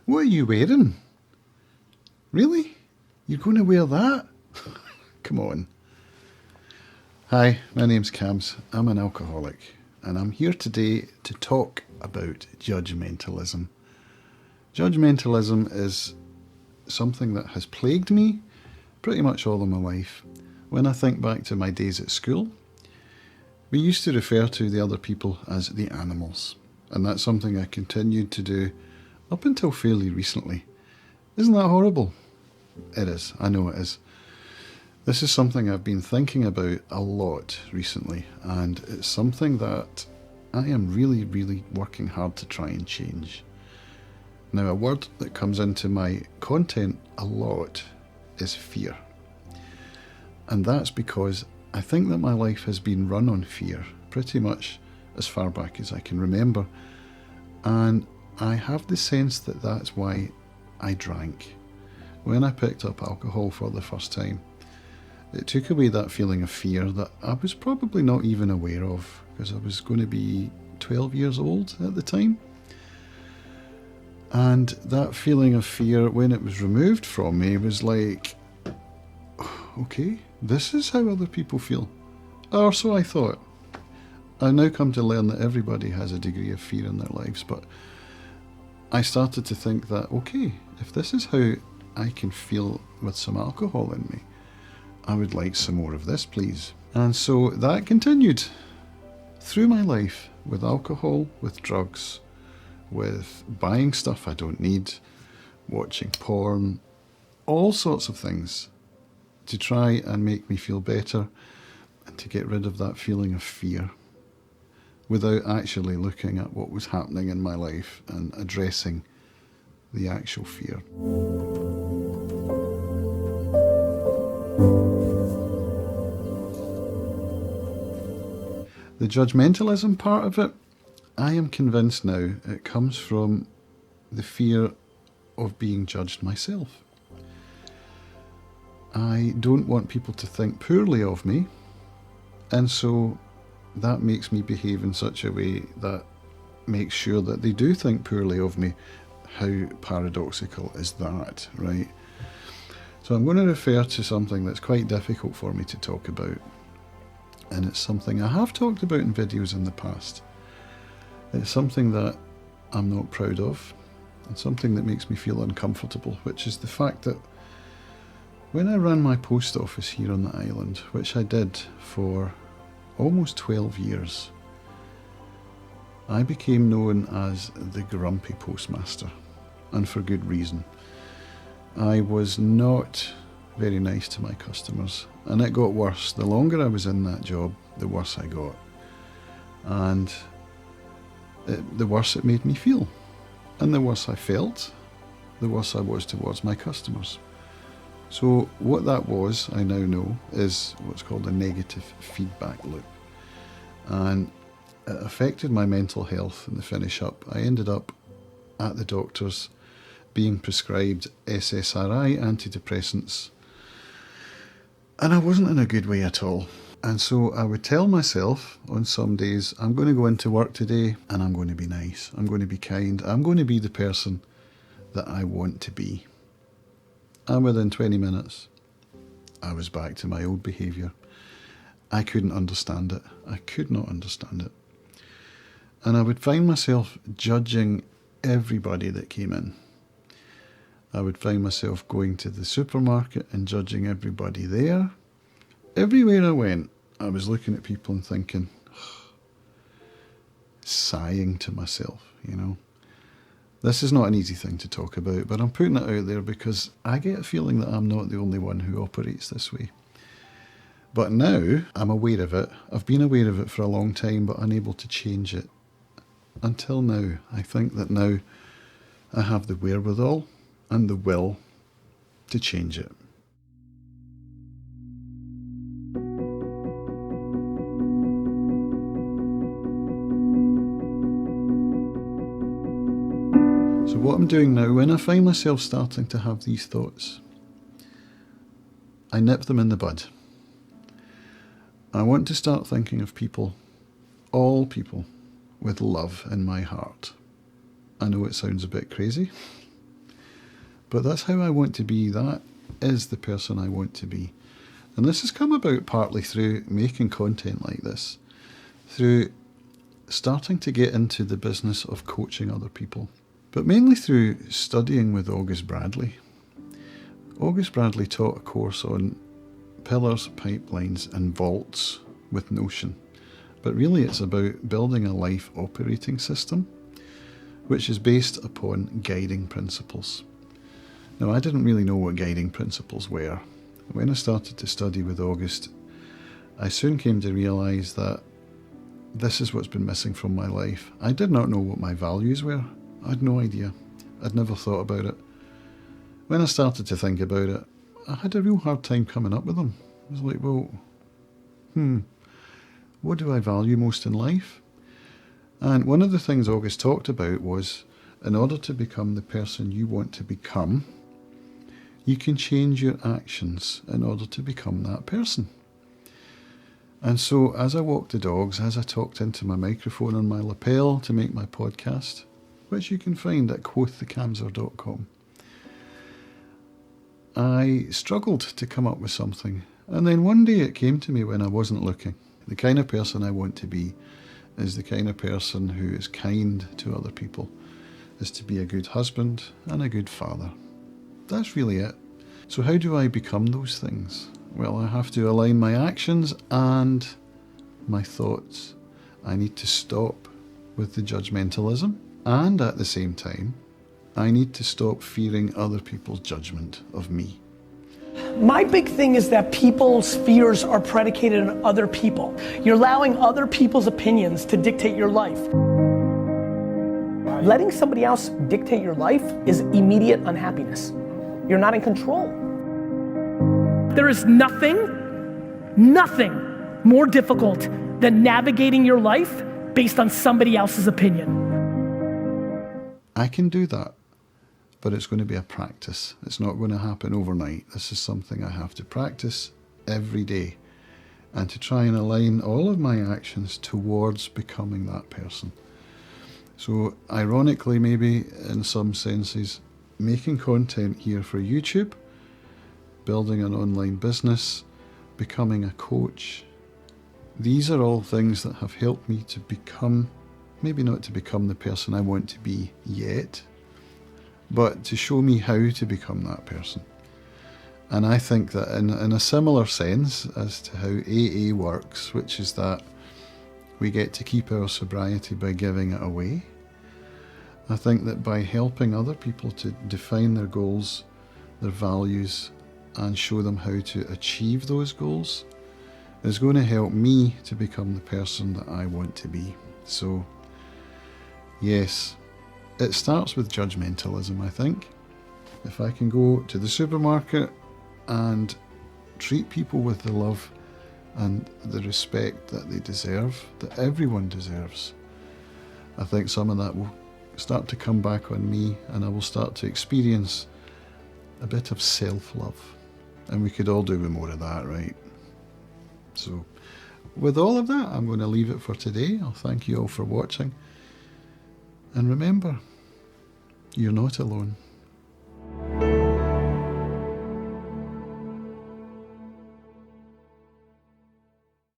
What are you wearing? Really? You're going to wear that? Come on. Hi, my name's Cams. I'm an alcoholic, and I'm here today to talk about judgmentalism. Judgmentalism is something that has plagued me pretty much all of my life. When I think back to my days at school, we used to refer to the other people as the animals, and that's something I continued to do up until fairly recently. Isn't that horrible? It is. I know it is. This is something I've been thinking about a lot recently, and it's something that I am really, really working hard to try and change. Now, a word that comes into my content a lot is fear. And that's because I think that my life has been run on fear pretty much as far back as I can remember. And I have the sense that that's why I drank. When I picked up alcohol for the first time, it took away that feeling of fear that I was probably not even aware of, because I was going to be 12 years old at the time. And that feeling of fear, when it was removed from me, was like, okay, this is how other people feel. Or so I thought. I now come to learn that everybody has a degree of fear in their lives, but I started to think that, okay, if this is how I can feel with some alcohol in me, I would like some more of this, please. And so that continued through my life, with alcohol, with drugs, with buying stuff I don't need, watching porn, all sorts of things to try and make me feel better and to get rid of that feeling of fear, without actually looking at what was happening in my life and addressing the actual fear. The judgmentalism part of it, I am convinced now it comes from the fear of being judged myself. I don't want people to think poorly of me, and so that makes me behave in such a way that makes sure that they do think poorly of me. How paradoxical is that, right? So I'm going to refer to something that's quite difficult for me to talk about, and it's something I have talked about in videos in the past. It's something that I'm not proud of, and something that makes me feel uncomfortable, which is the fact that when I ran my post office here on the island, which I did for almost 12 years, I became known as the grumpy postmaster, and for good reason. I was not very nice to my customers, and it got worse. The longer I was in that job, the worse I got. And the worse it made me feel. And the worse I felt, the worse I was towards my customers. So what that was, I now know, is what's called a negative feedback loop. And it affected my mental health in the finish up. I ended up at the doctor's being prescribed SSRI antidepressants. And I wasn't in a good way at all. And so I would tell myself on some days, I'm going to go into work today and I'm going to be nice. I'm going to be kind. I'm going to be the person that I want to be. And within 20 minutes, I was back to my old behaviour. I couldn't understand it. I could not understand it. And I would find myself judging everybody that came in. I would find myself going to the supermarket and judging everybody there. Everywhere I went, I was looking at people and thinking, sighing to myself, you know. This is not an easy thing to talk about, but I'm putting it out there because I get a feeling that I'm not the only one who operates this way. But now I'm aware of it. I've been aware of it for a long time, but unable to change it. Until now, I think that now I have the wherewithal and the will to change it. So what I'm doing now, when I find myself starting to have these thoughts, I nip them in the bud. I want to start thinking of people, all people, with love in my heart. I know it sounds a bit crazy, But that's how I want to be. That is the person I want to be. And this has come about partly through making content like this, through starting to get into the business of coaching other people, but mainly through studying with August Bradley. August Bradley taught a course on pillars, pipelines and vaults with Notion. But really it's about building a life operating system, which is based upon guiding principles. Now, I didn't really know what guiding principles were. When I started to study with August, I soon came to realise that this is what's been missing from my life. I did not know what my values were. I had no idea. I'd never thought about it. When I started to think about it, I had a real hard time coming up with them. I was like, well, what do I value most in life? And one of the things August talked about was, in order to become the person you want to become, you can change your actions in order to become that person. And so as I walked the dogs, as I talked into my microphone on my lapel to make my podcast, which you can find at quothecamser.com, I struggled to come up with something. And then one day it came to me when I wasn't looking. The kind of person I want to be is the kind of person who is kind to other people, is to be a good husband and a good father. That's really it. So how do I become those things? Well, I have to align my actions and my thoughts. I need to stop with the judgmentalism, and at the same time, I need to stop fearing other people's judgment of me. My big thing is that people's fears are predicated on other people. You're allowing other people's opinions to dictate your life. Letting somebody else dictate your life is immediate unhappiness. You're not in control. There is nothing more difficult than navigating your life based on somebody else's opinion. I can do that, but it's going to be a practice. It's not going to happen overnight. This is something I have to practice every day, and to try and align all of my actions towards becoming that person. So ironically, maybe in some senses, making content here for YouTube, building an online business, becoming a coach, these are all things that have helped me to become, maybe not to become the person I want to be yet, but to show me how to become that person. And I think that in a similar sense as to how AA works, which is that we get to keep our sobriety by giving it away, I think that by helping other people to define their goals, their values, and show them how to achieve those goals is going to help me to become the person that I want to be. So, yes, it starts with judgmentalism, I think. If I can go to the supermarket and treat people with the love and the respect that they deserve, that everyone deserves, I think some of that will start to come back on me, and I will start to experience a bit of self-love. And we could all do with more of that, right? So with all of that, I'm going to leave it for today. I'll thank you all for watching. And remember, you're not alone.